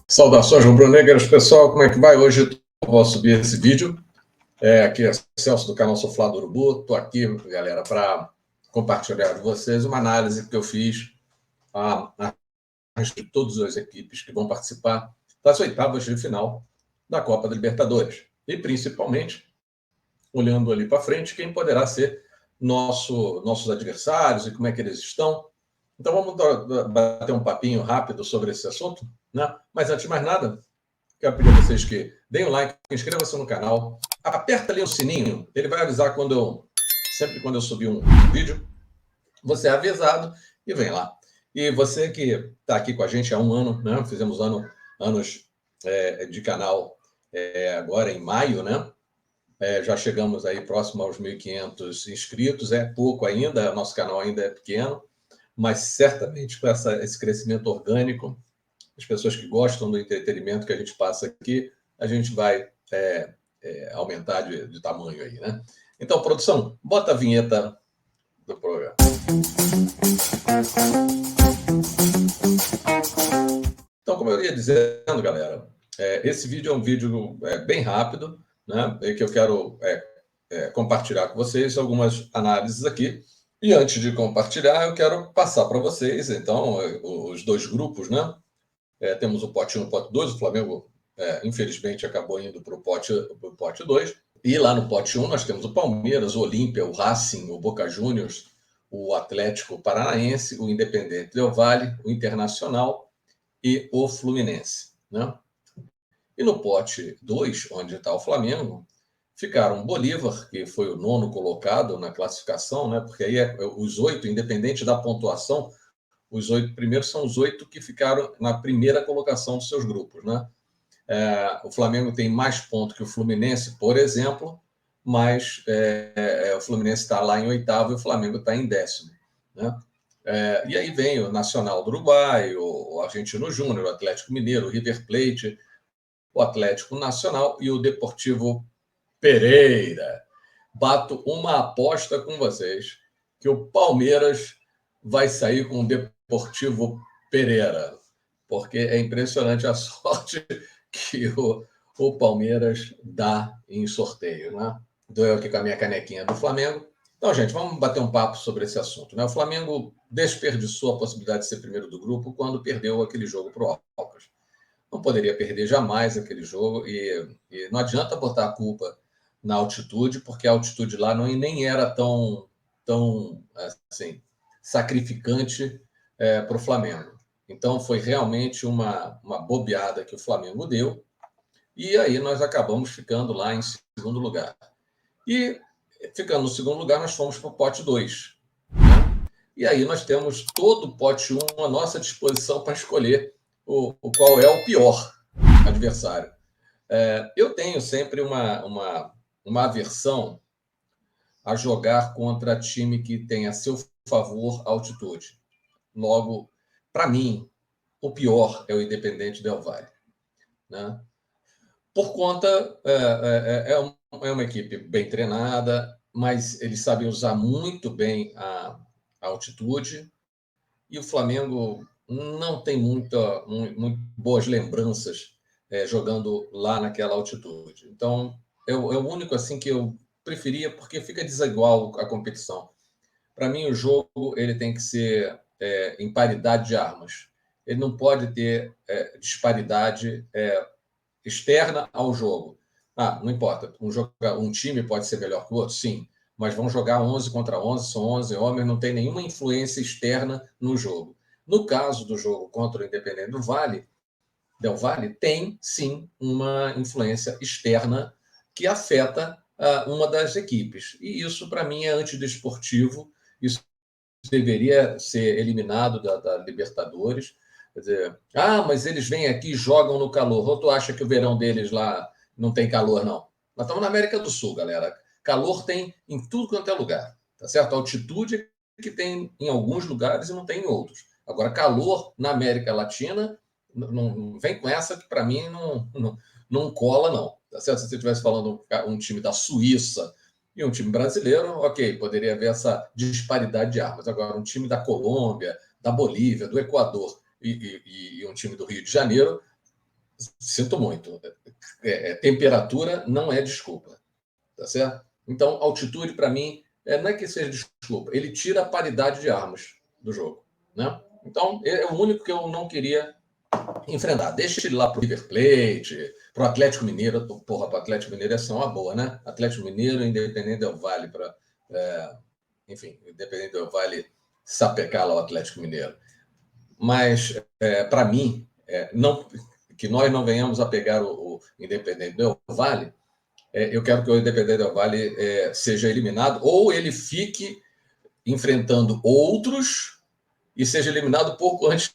Saudações rubro-negras, pessoal, como é que vai? Hoje eu vou subir esse vídeo. Aqui é Celso do canal Soflá do Urubu. Estou aqui, galera, para compartilhar com vocês uma análise que eu fiz a de todas as equipes que vão participar das oitavas de final da Copa da Libertadores. E, principalmente, olhando ali para frente, quem poderá ser nossos adversários e como é que eles estão. Então, vamos bater um papinho rápido sobre esse assunto, né? Mas, antes de mais nada, quero pedir a vocês que deem um like, inscrevam-se no canal, aperta ali o sininho, ele vai avisar sempre quando eu subir um vídeo, você é avisado e vem lá. E você que está aqui com a gente há um ano, né? Fizemos anos de canal agora em maio, né? Já chegamos aí próximo aos 1.500 inscritos, é pouco ainda, nosso canal ainda é pequeno, mas certamente com esse crescimento orgânico, as pessoas que gostam do entretenimento que a gente passa aqui, a gente vai aumentar de tamanho aí, né? Então, produção, bota a vinheta do programa. Então, como eu ia dizendo, galera, esse vídeo é um vídeo bem rápido, né? Que eu quero compartilhar com vocês algumas análises aqui. E antes de compartilhar, eu quero passar para vocês, então, os dois grupos, né? Temos o pote 1 e o pote 2, o Flamengo, infelizmente, acabou indo para o pote 2. E lá no pote 1 nós temos o Palmeiras, o Olímpia, o Racing, o Boca Juniors, o Atlético Paranaense, o Independente Del Valle, o Internacional e o Fluminense, né? E no pote 2, onde está o Flamengo, ficaram o Bolívar, que foi o 9º colocado na classificação, né? Porque aí os 8, independente da pontuação, os 8 primeiros são os 8 que ficaram na primeira colocação dos seus grupos, né? O Flamengo tem mais pontos que o Fluminense, por exemplo, mas o Fluminense está lá em 8º e o Flamengo está em 10º, né? E aí vem o Nacional do Uruguai, o Argentino Júnior, o Atlético Mineiro, o River Plate, o Atlético Nacional e o Deportivo Pereira. Bato uma aposta com vocês que o Palmeiras vai sair com o Deportivo Pereira, porque é impressionante a sorte que o Palmeiras dá em sorteio, né? Estou eu aqui com a minha canequinha do Flamengo. Então, gente, vamos bater um papo sobre esse assunto, né? O Flamengo desperdiçou a possibilidade de ser primeiro do grupo quando perdeu aquele jogo para o Alcas. Não poderia perder jamais aquele jogo e não adianta botar a culpa na altitude, porque a altitude lá nem era tão assim, sacrificante para o Flamengo. Então, foi realmente uma bobeada que o Flamengo deu, e aí nós acabamos ficando lá em segundo lugar. E, ficando no segundo lugar, nós fomos para o pote 2. Né? E aí nós temos todo o pote 1 à nossa disposição para escolher qual é o pior adversário. Eu tenho sempre uma aversão a jogar contra time que tem a seu favor a altitude. Logo, para mim, o pior é o Independente Del Valle, né? Por conta, é uma equipe bem treinada, mas eles sabem usar muito bem a altitude, e o Flamengo não tem muito boas lembranças jogando lá naquela altitude. Então, é o único assim que eu preferia, porque fica desigual a competição. Para mim, o jogo ele tem que ser em paridade de armas. Ele não pode ter disparidade externa ao jogo. Não importa. Um time pode ser melhor que o outro? Sim. Mas vão jogar 11 contra 11, são 11 homens, não tem nenhuma influência externa no jogo. No caso do jogo contra o Independente Del Valle, tem, sim, uma influência externa que afeta uma das equipes. E isso, para mim, é antidesportivo. Isso deveria ser eliminado da Libertadores. Quer dizer, mas eles vêm aqui e jogam no calor. Ou tu acha que o verão deles lá não tem calor, não? Nós estamos na América do Sul, galera. Calor tem em tudo quanto é lugar, tá certo? A altitude é que tem em alguns lugares e não tem em outros. Agora, calor na América Latina, não vem com essa que para mim não cola, não. Tá certo? Se você estivesse falando um time da Suíça E um time brasileiro, ok, poderia haver essa disparidade de armas. Agora, um time da Colômbia, da Bolívia, do Equador e um time do Rio de Janeiro, sinto muito. Temperatura não é desculpa, tá certo? Então, altitude, para mim, não é que seja desculpa, ele tira a paridade de armas do jogo, né? Então, é o único que eu não queria enfrentar. Deixa ele lá pro River Plate, pro Atlético Mineiro. Porra, pro Atlético Mineiro essa é uma boa, né? Atlético Mineiro, Independente Del Valle, enfim, Independente Del Valle sapecar lá o Atlético Mineiro. Mas, para mim, não, que nós não venhamos a pegar o Independente Del Valle, eu quero que o Independente Del Valle seja eliminado, ou ele fique enfrentando outros e seja eliminado pouco antes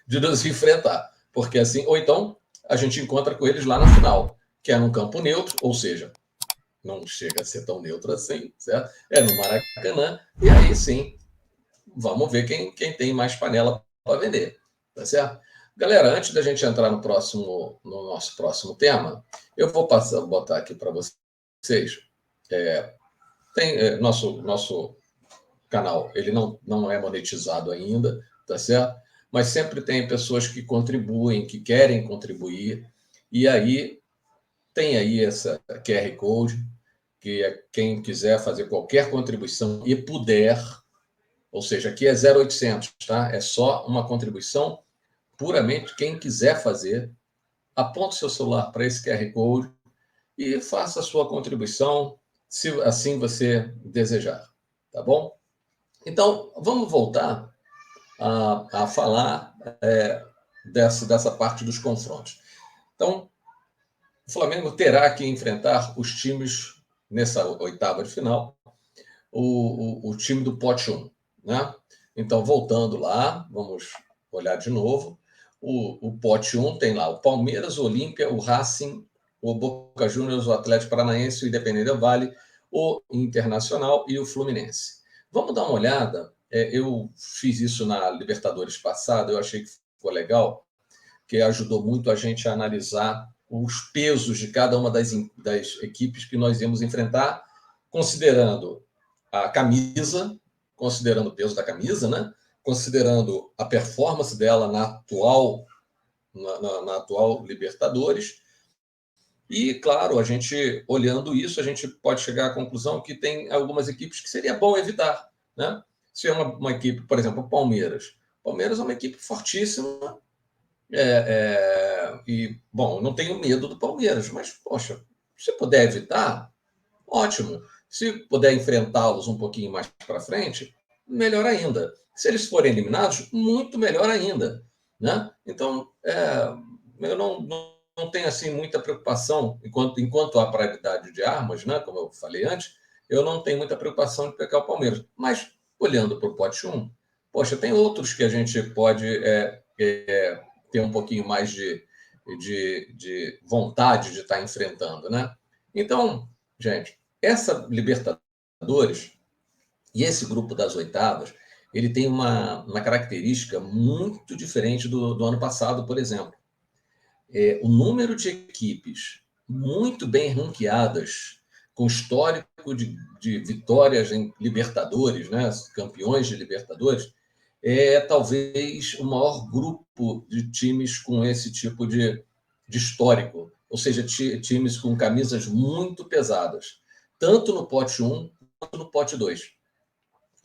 de nos enfrentar. Porque assim, ou então a gente encontra com eles lá na final, que é num campo neutro, ou seja, não chega a ser tão neutro assim, certo? É no Maracanã, e aí sim, vamos ver quem tem mais panela para vender, tá certo? Galera, antes da gente entrar no nosso próximo tema, eu vou botar aqui para vocês. Nosso canal, ele não é monetizado ainda, tá certo? Mas sempre tem pessoas que contribuem, que querem contribuir, e aí tem aí essa QR Code, que quem quiser fazer qualquer contribuição e puder, ou seja, aqui é 0800, tá? É só uma contribuição puramente quem quiser fazer, aponte seu celular para esse QR Code e faça a sua contribuição, se assim você desejar, tá bom? Então, vamos voltar a falar dessa parte dos confrontos. Então, o Flamengo terá que enfrentar os times nessa oitava de final, o time do pote 1, né? Então, voltando lá, vamos olhar de novo. O pote 1 tem lá o Palmeiras, o Olímpia, o Racing, o Boca Juniors, o Atlético Paranaense, o Independente Del Valle, o Internacional e o Fluminense. Vamos dar uma olhada. Eu fiz isso na Libertadores passada, eu achei que ficou legal, que ajudou muito a gente a analisar os pesos de cada uma das equipes que nós íamos enfrentar, considerando a camisa, considerando o peso da camisa, né? Considerando a performance dela na atual Libertadores. E, claro, a gente, olhando isso, a gente pode chegar à conclusão que tem algumas equipes que seria bom evitar, né? Se é uma equipe, por exemplo, o Palmeiras. O Palmeiras é uma equipe fortíssima, e, bom, eu não tenho medo do Palmeiras, mas, poxa, se puder evitar, ótimo. Se puder enfrentá-los um pouquinho mais para frente, melhor ainda. Se eles forem eliminados, muito melhor ainda, né? Então, eu não tenho assim muita preocupação enquanto há paridade de armas, né? Como eu falei antes, eu não tenho muita preocupação de pegar o Palmeiras. Mas olhando para o pote 1, poxa, tem outros que a gente pode ter um pouquinho mais de vontade de estar enfrentando, né? Então, gente, essa Libertadores e esse grupo das oitavas, ele tem uma característica muito diferente do ano passado, por exemplo. O número de equipes muito bem ranqueadas, com histórico de vitórias em Libertadores, né, campeões de Libertadores, é talvez o maior grupo de times com esse tipo de histórico, ou seja, times com camisas muito pesadas, tanto no pote 1 quanto no pote 2.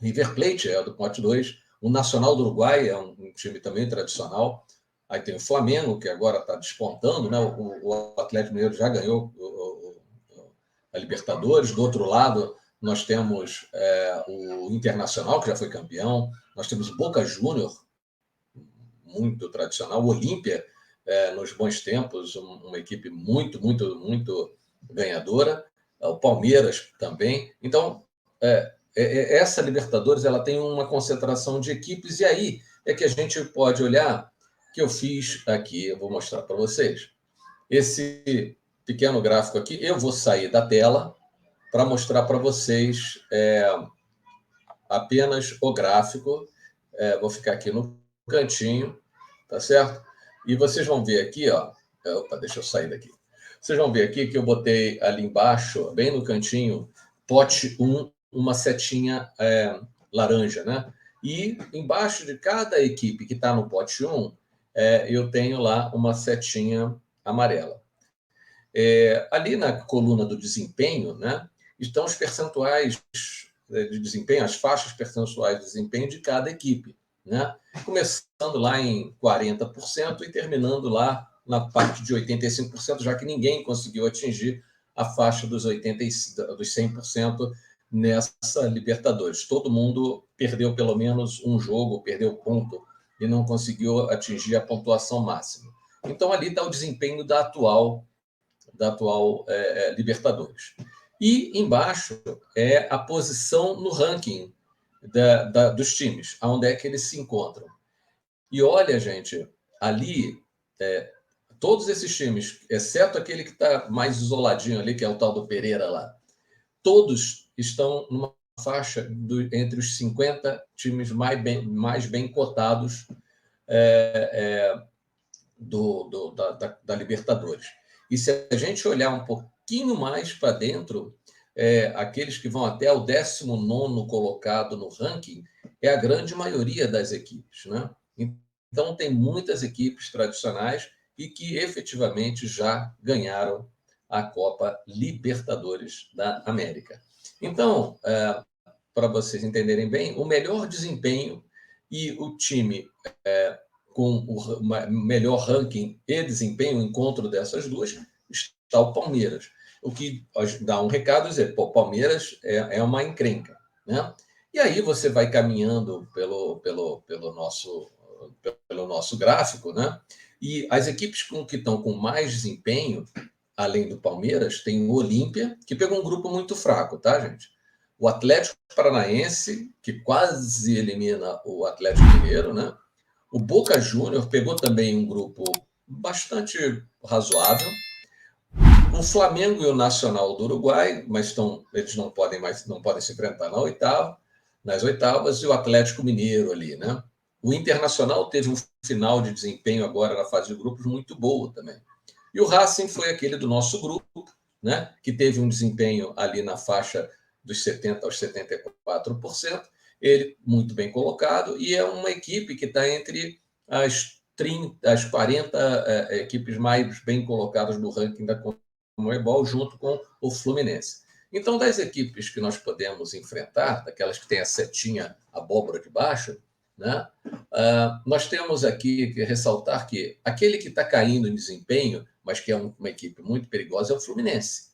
River Plate é do pote 2, o Nacional do Uruguai é um time também tradicional. Aí tem o Flamengo, que agora está despontando, né? O Atlético Mineiro já ganhou a Libertadores. Do outro lado, nós temos o Internacional, que já foi campeão. Nós temos o Boca Júnior, muito tradicional. O Olímpia, nos bons tempos, uma equipe muito, muito, muito ganhadora. O Palmeiras também. Então, essa Libertadores ela tem uma concentração de equipes, e aí é que a gente pode olhar, que eu fiz aqui, eu vou mostrar para vocês. Esse pequeno gráfico aqui, eu vou sair da tela para mostrar para vocês apenas o gráfico. Vou ficar aqui no cantinho, tá certo? E vocês vão ver aqui, ó. Opa, deixa eu sair daqui. Vocês vão ver aqui que eu botei ali embaixo, bem no cantinho, pote 1, uma setinha laranja, né? E embaixo de cada equipe que está no pote 1, eu tenho lá uma setinha amarela. Ali na coluna do desempenho, né, estão os percentuais de desempenho, as faixas percentuais de desempenho de cada equipe, né? Começando lá em 40% e terminando lá na parte de 85%, já que ninguém conseguiu atingir a faixa dos 100% nessa Libertadores. Todo mundo perdeu pelo menos um jogo, perdeu ponto e não conseguiu atingir a pontuação máxima. Então, ali está o desempenho da atual Libertadores. E embaixo é a posição no ranking dos times, onde é que eles se encontram. E olha, gente, ali, todos esses times, exceto aquele que está mais isoladinho ali, que é o tal do Pereira lá, todos estão numa faixa entre os 50 times mais bem cotados da Libertadores. E se a gente olhar um pouquinho mais para dentro, aqueles que vão até o 19º colocado no ranking, é a grande maioria das equipes, né? Então, tem muitas equipes tradicionais e que efetivamente já ganharam a Copa Libertadores da América. Então, para vocês entenderem bem, o melhor desempenho e o time com o melhor ranking e desempenho, o encontro dessas duas, está o Palmeiras. O que dá um recado, dizer, pô, Palmeiras é uma encrenca, né? E aí você vai caminhando pelo nosso gráfico, né? E as equipes que estão com mais desempenho, além do Palmeiras, tem o Olímpia, que pegou um grupo muito fraco, tá, gente? O Atlético Paranaense, que quase elimina o Atlético Mineiro, né? O Boca Júnior pegou também um grupo bastante razoável. O Flamengo e o Nacional do Uruguai, mas eles não podem se enfrentar nas oitavas, e o Atlético Mineiro ali, né? O Internacional teve um final de desempenho agora na fase de grupos muito boa também. E o Racing foi aquele do nosso grupo, né? Que teve um desempenho ali na faixa dos 70% aos 74%, ele muito bem colocado, e é uma equipe que está entre as 40 equipes mais bem colocadas do ranking da Conmebol, junto com o Fluminense. Então, das equipes que nós podemos enfrentar, daquelas que têm a setinha abóbora de baixo, né, nós temos aqui que ressaltar que aquele que está caindo em desempenho, mas que é uma equipe muito perigosa, é o Fluminense.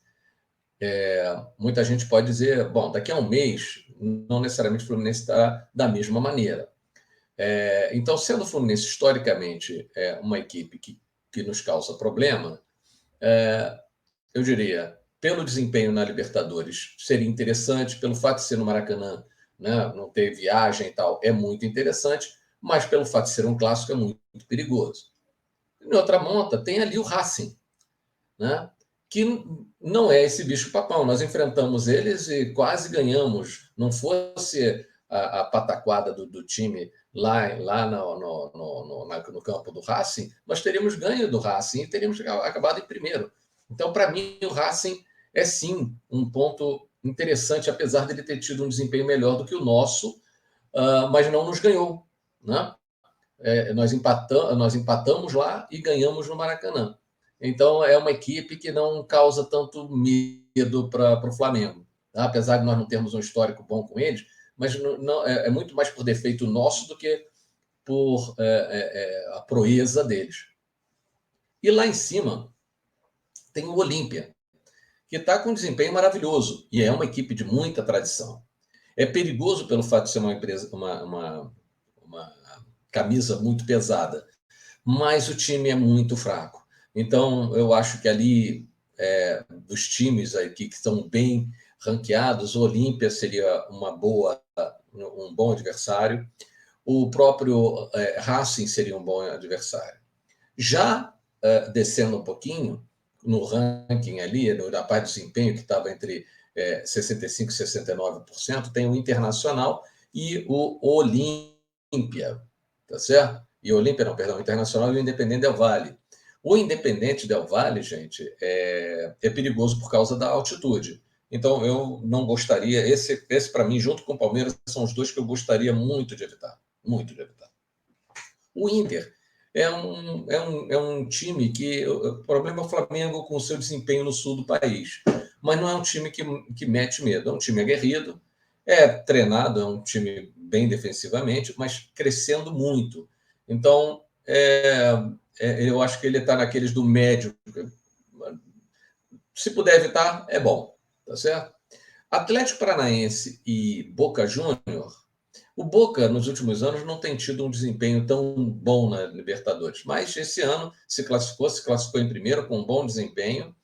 Muita gente pode dizer, bom, daqui a um mês, não necessariamente o Fluminense está da mesma maneira. Então, sendo o Fluminense historicamente uma equipe que nos causa problema, eu diria, pelo desempenho na Libertadores, seria interessante, pelo fato de ser no Maracanã, né, não ter viagem e tal, é muito interessante, mas pelo fato de ser um clássico, é muito, muito perigoso. Em outra monta, tem ali o Racing, né, que não é esse bicho-papão. Nós enfrentamos eles e quase ganhamos. Não fosse a pataquada do time lá no campo do Racing, nós teríamos ganho do Racing e teríamos acabado em primeiro. Então, para mim, o Racing é sim um ponto interessante, apesar dele ter tido um desempenho melhor do que o nosso, mas não nos ganhou, né? Nós empatamos lá e ganhamos no Maracanã. Então, é uma equipe que não causa tanto medo para o Flamengo, tá? Apesar de nós não termos um histórico bom com eles, mas é muito mais por defeito nosso do que por a proeza deles. E lá em cima tem o Olímpia, que está com um desempenho maravilhoso e é uma equipe de muita tradição. É perigoso pelo fato de ser uma camisa muito pesada, mas o time é muito fraco. Então, eu acho que ali, dos times aqui que estão bem ranqueados, o Olímpia seria um bom adversário, o próprio Racing seria um bom adversário. Já descendo um pouquinho, no ranking ali, na parte de desempenho, que estava entre 65% e 69%, tem o Internacional e o Olímpia, tá certo? E o Olímpia, não, perdão, o Internacional e o Independente Del Valle. O Independente Del Valle, gente, é perigoso por causa da altitude. Então, eu não gostaria... Esse para mim, junto com o Palmeiras, são os dois que eu gostaria muito de evitar. Muito de evitar. O Inter é um time que... O problema é o Flamengo com o seu desempenho no sul do país. Mas não é um time que mete medo. É um time aguerrido, é treinado, é um time bem defensivamente, mas crescendo muito. Então, eu acho que ele está naqueles do médio. Se puder evitar, é bom. Tá certo? Atlético Paranaense e Boca Júnior. O Boca, nos últimos anos, não tem tido um desempenho tão bom na Libertadores, mas esse ano se classificou em primeiro com um bom desempenho.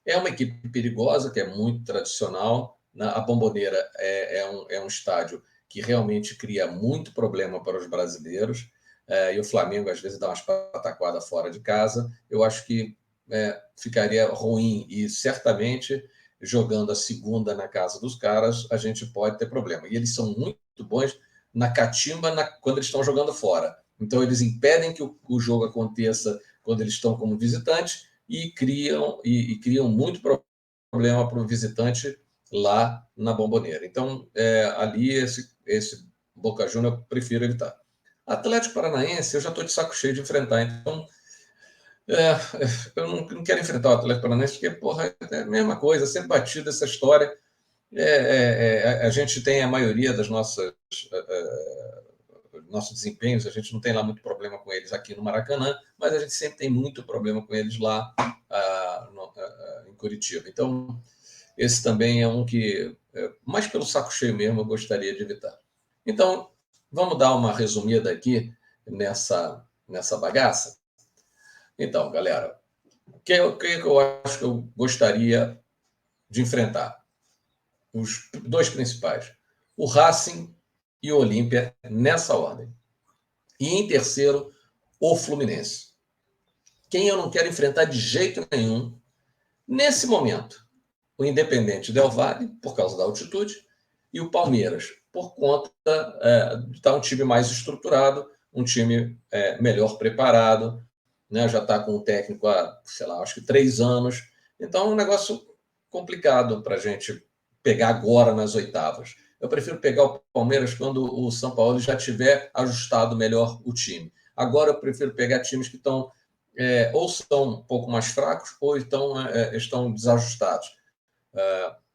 É uma equipe perigosa, que é muito tradicional. A Bombonera é um estádio que realmente cria muito problema para os brasileiros. E o Flamengo, às vezes, dá umas pataquadas fora de casa. Eu acho que ficaria ruim e, certamente, jogando a segunda na casa dos caras, a gente pode ter problema. E eles são muito bons na catimba quando eles estão jogando fora. Então, eles impedem que o jogo aconteça quando eles estão como visitantes e criam muito problema para o visitante lá na Bombonera. Então, ali, esse Boca Juniors, eu prefiro evitar. Atlético Paranaense, eu já estou de saco cheio de enfrentar. Então, eu não quero enfrentar o Atlético Paranaense, porque, porra, é a mesma coisa, sempre batida essa história. A gente tem a maioria das nossos desempenhos, a gente não tem lá muito problema com eles aqui no Maracanã, mas a gente sempre tem muito problema com eles lá em Curitiba. Então, esse também é um que, mais pelo saco cheio mesmo, eu gostaria de evitar. Então, vamos dar uma resumida aqui nessa bagaça? Então, galera, o que eu acho que eu gostaria de enfrentar? Os dois principais, o Racing e o Olímpia, nessa ordem. E em terceiro, o Fluminense. Quem eu não quero enfrentar de jeito nenhum, nesse momento, o Independente Del Valle, por causa da altitude, e o Palmeiras, por conta de estar um time mais estruturado, um time melhor preparado, né? Já está com o técnico há, sei lá, acho que 3 anos. Então, é um negócio complicado para a gente pegar agora nas oitavas. Eu prefiro pegar o Palmeiras quando o São Paulo já tiver ajustado melhor o time. Agora, eu prefiro pegar times que estão ou são um pouco mais fracos ou estão desajustados.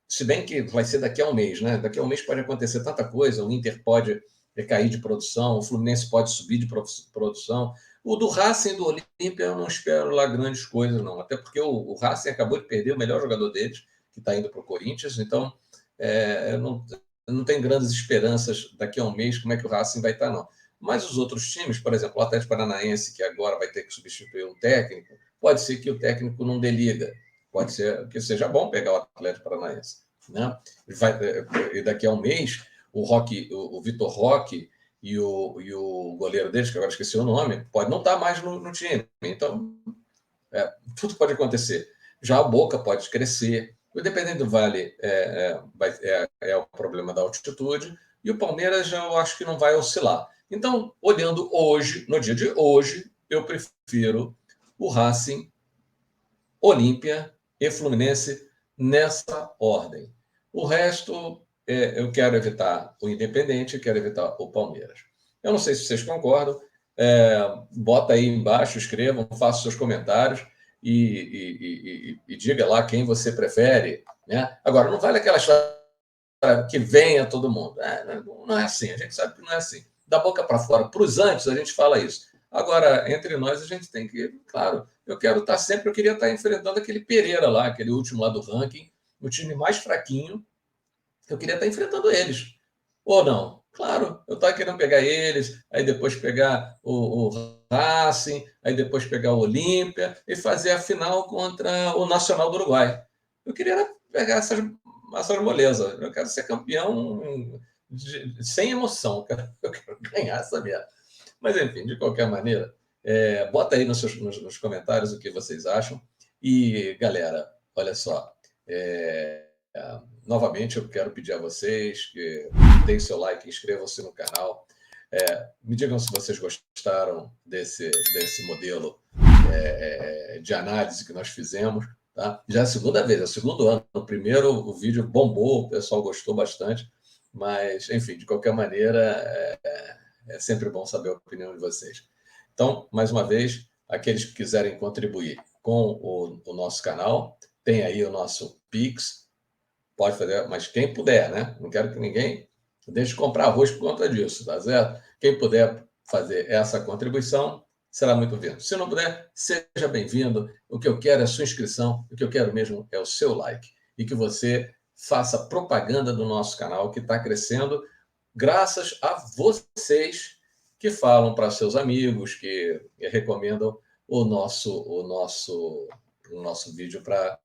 Se bem que vai ser daqui a um mês, né? Daqui a um mês pode acontecer tanta coisa. O Inter pode cair de produção, o Fluminense pode subir de produção. O do Racing e do Olímpia eu não espero lá grandes coisas, não. Até porque o Racing acabou de perder o melhor jogador deles, que está indo para o Corinthians. Então, eu não tenho grandes esperanças daqui a um mês como é que o Racing vai estar, não. Mas os outros times, por exemplo, o Atlético Paranaense, que agora vai ter que substituir um técnico, pode ser que o técnico não dê liga. Pode ser que seja bom pegar o Atlético Paranaense, né? E daqui a um mês, o Vitor Roque e o goleiro deles, que agora esqueci o nome, pode não estar mais no time. Então, tudo pode acontecer. Já a Boca pode crescer. O Independente do Vale é o problema da altitude. E o Palmeiras, eu acho que não vai oscilar. Então, olhando hoje, no dia de hoje, eu prefiro o Racing, Olímpia e Fluminense nessa ordem. O resto, eu quero evitar o Independente, quero evitar o Palmeiras. Eu não sei se vocês concordam. Bota aí embaixo, escrevam, façam seus comentários e diga lá quem você prefere. Né? Agora, não vale aquela história que venha todo mundo. Não é assim, a gente sabe que não é assim. Da boca para fora, para os antes, a gente fala isso. Agora, entre nós, a gente tem que, claro, eu queria estar enfrentando aquele Pereira lá, aquele último lá do ranking, o time mais fraquinho, eu queria estar enfrentando eles. Ou não? Claro, eu estava querendo pegar eles, aí depois pegar o Racing, aí depois pegar o Olímpia e fazer a final contra o Nacional do Uruguai. Eu queria pegar essas molezas. Eu quero ser campeão sem emoção. Eu quero ganhar essa merda. Mas, enfim, de qualquer maneira, bota aí nos comentários o que vocês acham. E, galera, olha só. Novamente, eu quero pedir a vocês que deem seu like, inscrevam-se no canal. Me digam se vocês gostaram desse modelo de análise que nós fizemos. Tá? Já é a segunda vez, é o segundo ano. No primeiro, o vídeo bombou, o pessoal gostou bastante. Mas, enfim, de qualquer maneira, é sempre bom saber a opinião de vocês. Então, mais uma vez, aqueles que quiserem contribuir com o nosso canal, tem aí o nosso Pix, pode fazer, mas quem puder, né? Não quero que ninguém deixe de comprar arroz por conta disso, tá certo? Quem puder fazer essa contribuição, será muito bem-vindo. Se não puder, seja bem-vindo. O que eu quero é a sua inscrição, o que eu quero mesmo é o seu like. E que você faça propaganda do nosso canal, que está crescendo, graças a vocês que falam para seus amigos, que recomendam o nosso vídeo para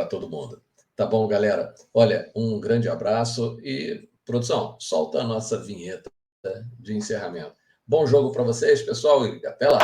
todo mundo. Tá bom, galera? Olha, um grande abraço e, produção, solta a nossa vinheta de encerramento. Bom jogo para vocês, pessoal, e até lá!